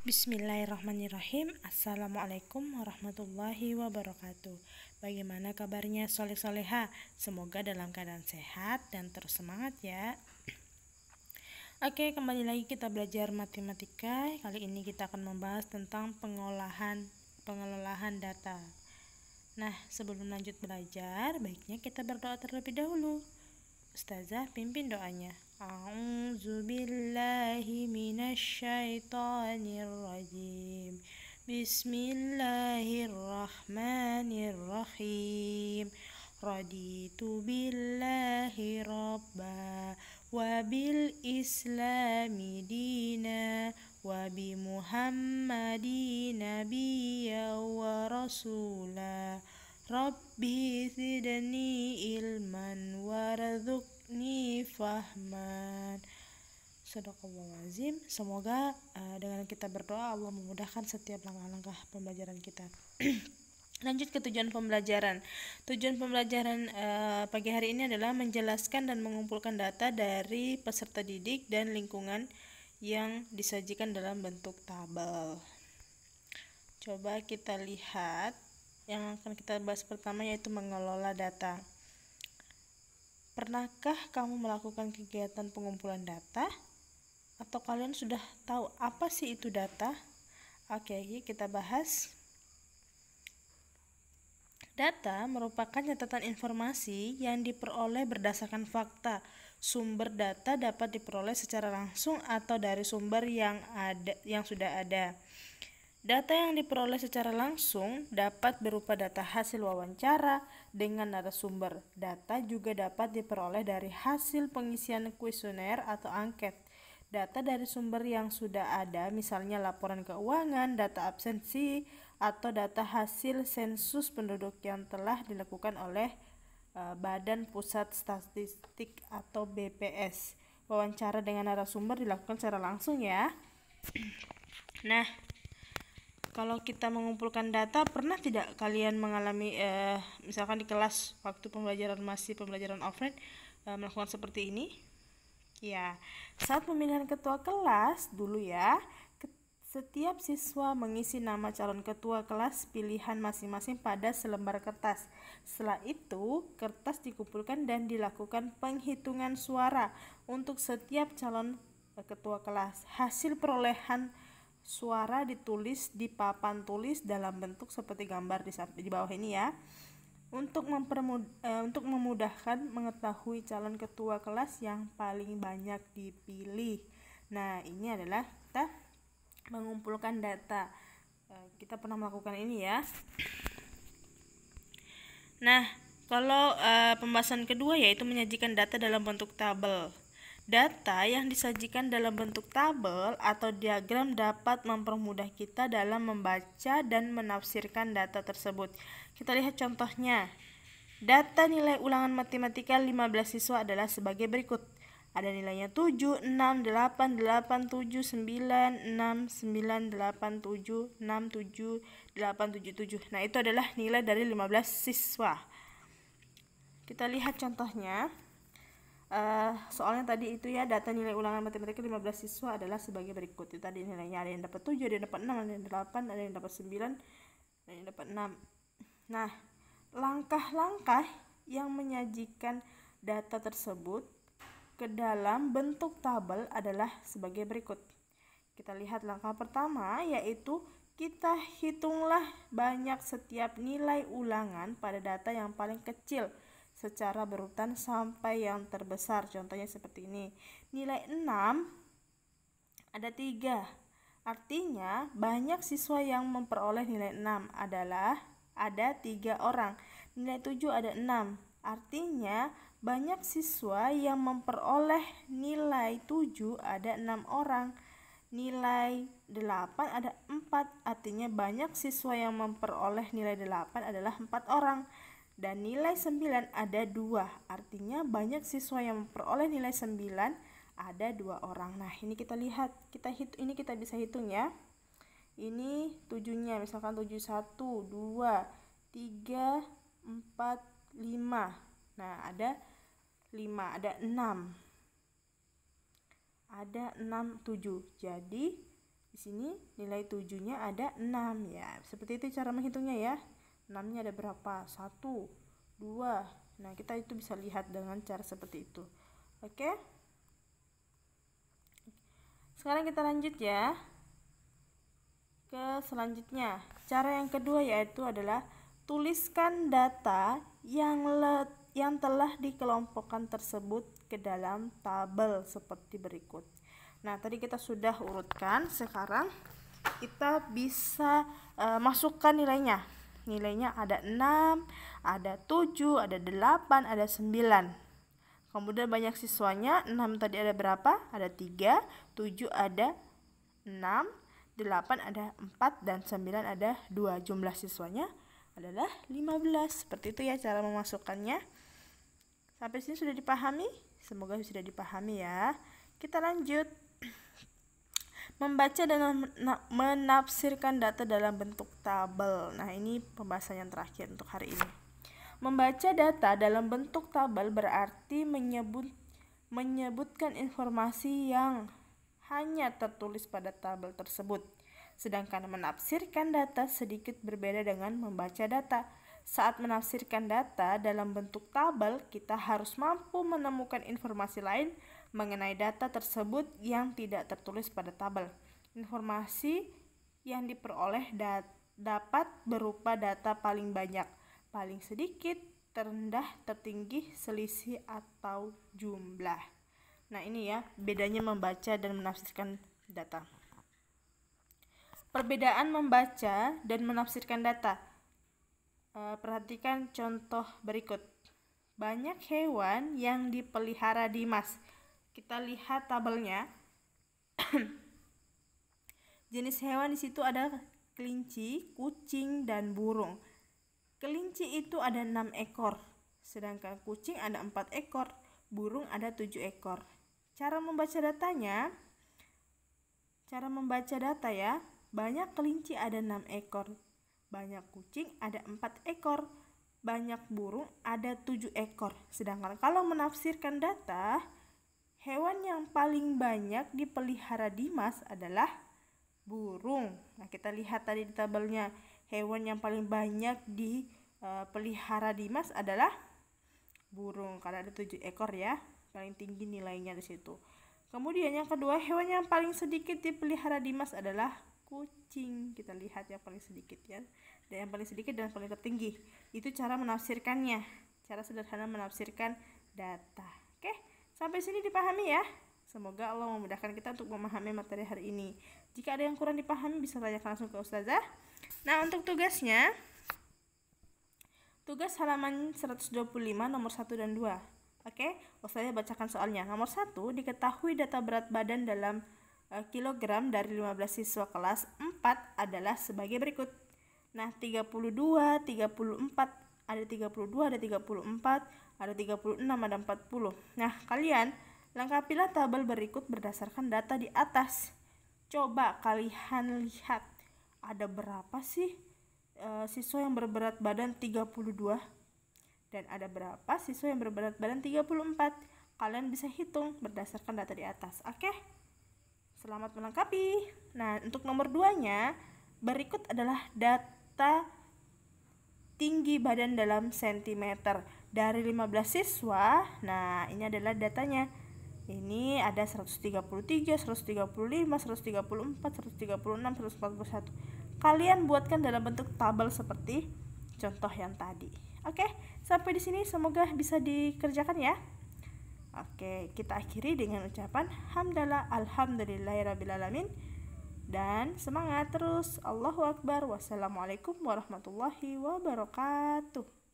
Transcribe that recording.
Bismillahirrahmanirrahim. Assalamualaikum warahmatullahi wabarakatuh. Bagaimana kabarnya soleh-soleha? Semoga dalam keadaan sehat dan terus semangat ya. Oke, kembali lagi kita belajar matematika. Kali ini kita akan membahas tentang pengelolaan data. Nah, sebelum lanjut belajar, baiknya kita berdoa terlebih dahulu. Ustazah pimpin doanya. A'udzubillahi minasyaitonirrajim. Bismillahirrahmanirrahim. Raditu billahi rabba wa bil islami dina wa bi muhammadin nabiyya wa rasula. Rabbi zidni ilman warzuqni fahman. Shadaqallahul azim. Semoga dengan kita berdoa Allah memudahkan setiap langkah-langkah pembelajaran kita. Lanjut ke tujuan pembelajaran. Tujuan pembelajaran pagi hari ini adalah menjelaskan dan mengumpulkan data dari peserta didik dan lingkungan yang disajikan dalam bentuk tabel. Coba kita lihat. Yang akan kita bahas pertama yaitu mengelola data. Pernahkah kamu melakukan kegiatan pengumpulan data? Atau kalian sudah tahu apa sih itu data? Oke, kita bahas. Data merupakan catatan informasi yang diperoleh berdasarkan fakta. Sumber data dapat diperoleh secara langsung atau dari sumber yang sudah ada. Data yang diperoleh secara langsung dapat berupa data hasil wawancara dengan narasumber. Data juga dapat diperoleh dari hasil pengisian kuesioner atau angket. Data dari sumber yang sudah ada, misalnya laporan keuangan, data absensi, atau data hasil sensus penduduk yang telah dilakukan oleh Badan Pusat Statistik atau BPS. Wawancara dengan narasumber dilakukan secara langsung ya. Nah, kalau kita mengumpulkan data, pernah tidak kalian mengalami misalkan di kelas waktu pembelajaran offline melakukan seperti ini? Ya, saat pemilihan ketua kelas dulu ya, setiap siswa mengisi nama calon ketua kelas pilihan masing-masing pada selembar kertas. Setelah itu, kertas dikumpulkan dan dilakukan penghitungan suara untuk setiap calon ketua kelas. Hasil perolehan suara ditulis di papan tulis dalam bentuk seperti gambar di bawah ini ya. Untuk memudahkan mengetahui calon ketua kelas yang paling banyak dipilih. Nah, ini adalah kita mengumpulkan data. Kita pernah melakukan ini ya. Nah, kalau pembahasan kedua yaitu menyajikan data dalam bentuk tabel. Data yang disajikan dalam bentuk tabel atau diagram dapat mempermudah kita dalam membaca dan menafsirkan data tersebut. Kita lihat contohnya. Data nilai ulangan matematika 15 siswa adalah sebagai berikut. Ada nilainya 7, 6, 8, 8, 7, 9, 6, 9, 8, 7, 6, 7, 8, 7, 7. Nah, itu adalah nilai dari 15 siswa. Kita lihat contohnya. Soalnya tadi itu ya, data nilai ulangan matematika 15 siswa adalah sebagai berikut. Itu tadi nilainya, ada yang dapat 7, ada yang dapat 6, ada yang 8, ada yang dapat 9, ada yang dapat 6. Nah, langkah-langkah yang menyajikan data tersebut ke dalam bentuk tabel adalah sebagai berikut. Kita lihat langkah pertama, yaitu kita hitunglah banyak setiap nilai ulangan pada data yang paling kecil secara berurutan sampai yang terbesar. Contohnya seperti ini. Nilai 6 ada 3. Artinya banyak siswa yang memperoleh nilai 6 adalah ada 3 orang. Nilai 7 ada 6. Artinya banyak siswa yang memperoleh nilai 7 ada 6 orang. Nilai 8 ada 4. Artinya banyak siswa yang memperoleh nilai 8 adalah 4 orang. Dan nilai 9 ada 2. Artinya banyak siswa yang memperoleh nilai 9 ada 2 orang. Nah, ini kita lihat, ini kita bisa hitung ya. Ini 7-nya, misalkan 7 1 2 3 4 5. Nah, ada 5, ada 6. Ada 6, 7. Jadi Di sini nilai 7-nya ada 6 ya. Seperti itu cara menghitungnya ya. 6-nya ada berapa? 1, 2. Nah, kita itu bisa lihat dengan cara seperti itu. Oke? Sekarang kita lanjut ya ke selanjutnya. Cara yang kedua yaitu adalah tuliskan data yang telah dikelompokkan tersebut ke dalam tabel seperti berikut. Nah, tadi kita sudah urutkan, sekarang kita bisa masukkan nilainya. Nilainya ada 6, ada 7, ada 8, ada 9. Kemudian banyak siswanya, 6 tadi ada berapa? Ada 3, 7 ada 6, 8 ada 4, dan 9 ada 2. Jumlah siswanya adalah 15. Seperti itu ya cara memasukkannya. Sampai sini sudah dipahami? Semoga sudah dipahami ya. Kita lanjut. Membaca dan menafsirkan data dalam bentuk tabel. Nah, ini pembahasan yang terakhir untuk hari ini. Membaca data dalam bentuk tabel berarti menyebutkan informasi yang hanya tertulis pada tabel tersebut. Sedangkan menafsirkan data sedikit berbeda dengan membaca data. Saat menafsirkan data dalam bentuk tabel, kita harus mampu menemukan informasi lain mengenai data tersebut yang tidak tertulis pada tabel. Informasi yang diperoleh dapat berupa data paling banyak, paling sedikit, terendah, tertinggi, selisih, atau jumlah. Nah, ini ya bedanya membaca dan menafsirkan data. Perbedaan membaca dan menafsirkan data. Perhatikan contoh berikut. Banyak hewan yang dipelihara Dimas. Kita lihat tabelnya. Jenis hewan di situ ada kelinci, kucing, dan burung. Kelinci itu ada 6 ekor, sedangkan kucing ada 4 ekor, burung ada 7 ekor. Cara membaca datanya, ya, banyak kelinci ada 6 ekor, banyak kucing ada 4 ekor, banyak burung ada 7 ekor. Sedangkan kalau menafsirkan data, hewan yang paling banyak dipelihara Dimas adalah burung. Nah, kita lihat tadi di tabelnya, hewan yang paling banyak dipelihara Dimas adalah burung karena ada 7 ekor ya, paling tinggi nilainya di situ. Kemudian yang kedua, hewan yang paling sedikit dipelihara Dimas adalah kucing. Kita lihat yang paling sedikit ya, dan yang paling sedikit dan paling tertinggi. Itu cara menafsirkannya, cara sederhana menafsirkan data. Oke, sampai sini dipahami ya. Semoga Allah memudahkan kita untuk memahami materi hari ini. Jika ada yang kurang dipahami bisa tanyakan langsung ke Ustazah. Nah, untuk tugasnya, tugas halaman 125 nomor 1 dan 2. Oke, Ustazah bacakan soalnya. Nomor 1, diketahui data berat badan dalam kilogram dari 15 siswa kelas 4 adalah sebagai berikut. Nah, 32, 34, ada 32, ada 34, ada 36, ada 40. Nah, kalian lengkapilah tabel berikut berdasarkan data di atas. Coba kalian lihat, ada berapa sih siswa yang berberat badan 32 dan ada berapa siswa yang berberat badan 34. Kalian bisa hitung berdasarkan data di atas. Oke? Selamat melengkapi. Nah, untuk nomor 2-nya, berikut adalah data tinggi badan dalam sentimeter dari 15 siswa. Nah, ini adalah datanya. Ini ada 133, 135, 134, 136, 141. Kalian buatkan dalam bentuk tabel seperti contoh yang tadi. Oke, sampai di sini semoga bisa dikerjakan ya. Oke, kita akhiri dengan ucapan hamdalah alhamdulillahirabbil dan semangat terus. Allahu akbar. Wassalamualaikum warahmatullahi wabarakatuh.